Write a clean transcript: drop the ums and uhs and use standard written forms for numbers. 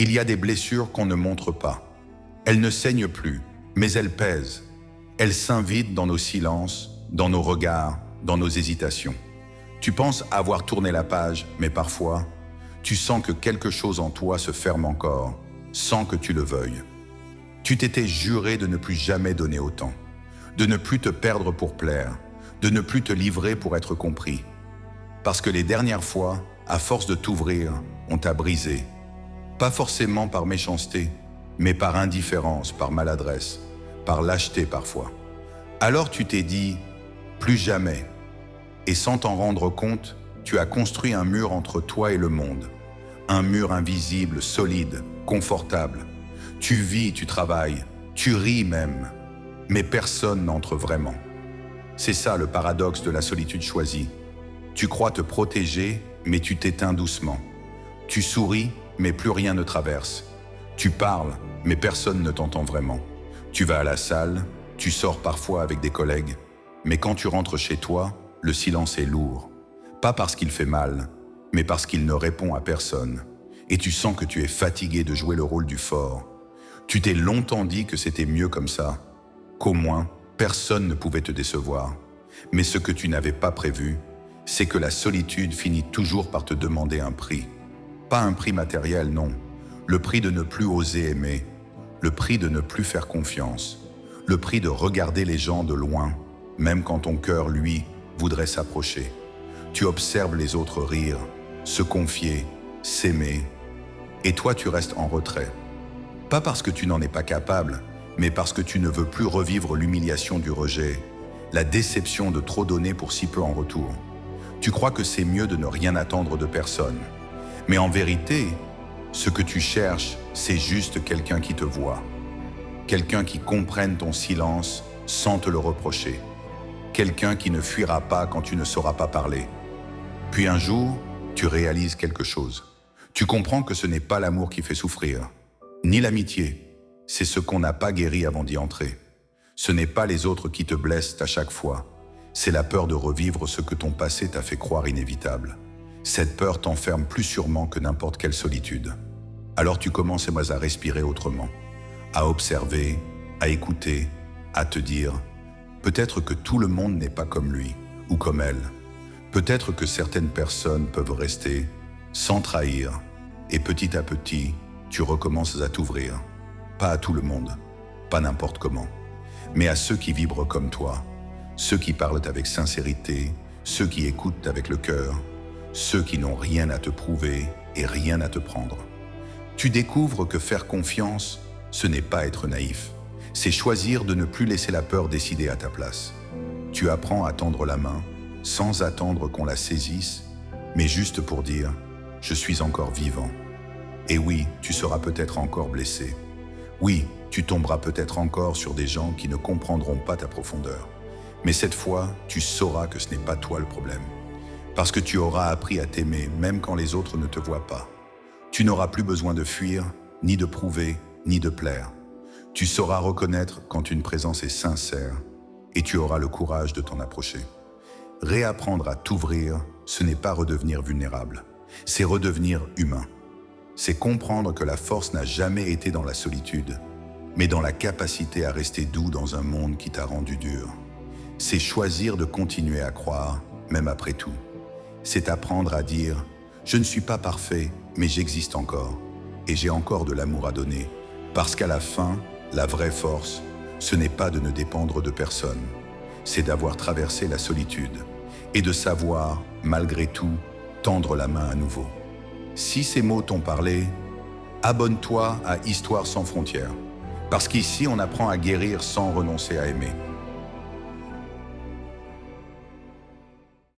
Il y a des blessures qu'on ne montre pas. Elles ne saignent plus, mais elles pèsent. Elles s'invitent dans nos silences, dans nos regards, dans nos hésitations. Tu penses avoir tourné la page, mais parfois, tu sens que quelque chose en toi se ferme encore, sans que tu le veuilles. Tu t'étais juré de ne plus jamais donner autant, de ne plus te perdre pour plaire, de ne plus te livrer pour être compris. Parce que les dernières fois, à force de t'ouvrir, on t'a brisé. Pas forcément par méchanceté, mais par indifférence, par maladresse, par lâcheté parfois. Alors tu t'es dit « plus jamais ». Et sans t'en rendre compte, tu as construit un mur entre toi et le monde. Un mur invisible, solide, confortable. Tu vis, tu travailles, tu ris même. Mais personne n'entre vraiment. C'est ça le paradoxe de la solitude choisie. Tu crois te protéger, mais tu t'éteins doucement. Tu souris, mais plus rien ne traverse. Tu parles, mais personne ne t'entend vraiment. Tu vas à la salle, tu sors parfois avec des collègues, mais quand tu rentres chez toi, le silence est lourd. Pas parce qu'il fait mal, mais parce qu'il ne répond à personne. Et tu sens que tu es fatigué de jouer le rôle du fort. Tu t'es longtemps dit que c'était mieux comme ça, qu'au moins, personne ne pouvait te décevoir. Mais ce que tu n'avais pas prévu, c'est que la solitude finit toujours par te demander un prix. Pas un prix matériel, non. Le prix de ne plus oser aimer, le prix de ne plus faire confiance, le prix de regarder les gens de loin, même quand ton cœur, lui, voudrait s'approcher. Tu observes les autres rire, se confier, s'aimer, et toi tu restes en retrait. Pas parce que tu n'en es pas capable, mais parce que tu ne veux plus revivre l'humiliation du rejet, la déception de trop donner pour si peu en retour. Tu crois que c'est mieux de ne rien attendre de personne. Mais en vérité, ce que tu cherches, c'est juste quelqu'un qui te voit. Quelqu'un qui comprenne ton silence sans te le reprocher. Quelqu'un qui ne fuira pas quand tu ne sauras pas parler. Puis un jour, tu réalises quelque chose. Tu comprends que ce n'est pas l'amour qui fait souffrir, ni l'amitié. C'est ce qu'on n'a pas guéri avant d'y entrer. Ce n'est pas les autres qui te blessent à chaque fois. C'est la peur de revivre ce que ton passé t'a fait croire inévitable. Cette peur t'enferme plus sûrement que n'importe quelle solitude. Alors tu commences à respirer autrement, à observer, à écouter, à te dire « peut-être que tout le monde n'est pas comme lui ou comme elle. Peut-être que certaines personnes peuvent rester sans trahir et petit à petit, tu recommences à t'ouvrir. Pas à tout le monde, pas n'importe comment, mais à ceux qui vibrent comme toi, ceux qui parlent avec sincérité, ceux qui écoutent avec le cœur, ceux qui n'ont rien à te prouver et rien à te prendre. Tu découvres que faire confiance, ce n'est pas être naïf. C'est choisir de ne plus laisser la peur décider à ta place. Tu apprends à tendre la main, sans attendre qu'on la saisisse, mais juste pour dire « je suis encore vivant ». Et oui, tu seras peut-être encore blessé. Oui, tu tomberas peut-être encore sur des gens qui ne comprendront pas ta profondeur. Mais cette fois, tu sauras que ce n'est pas toi le problème. Parce que tu auras appris à t'aimer même quand les autres ne te voient pas. Tu n'auras plus besoin de fuir, ni de prouver, ni de plaire. Tu sauras reconnaître quand une présence est sincère et tu auras le courage de t'en approcher. Réapprendre à t'ouvrir, ce n'est pas redevenir vulnérable, c'est redevenir humain. C'est comprendre que la force n'a jamais été dans la solitude, mais dans la capacité à rester doux dans un monde qui t'a rendu dur. C'est choisir de continuer à croire, même après tout. C'est apprendre à dire « je ne suis pas parfait, mais j'existe encore, et j'ai encore de l'amour à donner ». Parce qu'à la fin, la vraie force, ce n'est pas de ne dépendre de personne, c'est d'avoir traversé la solitude et de savoir, malgré tout, tendre la main à nouveau. Si ces mots t'ont parlé, abonne-toi à Histoire sans frontières, parce qu'ici on apprend à guérir sans renoncer à aimer.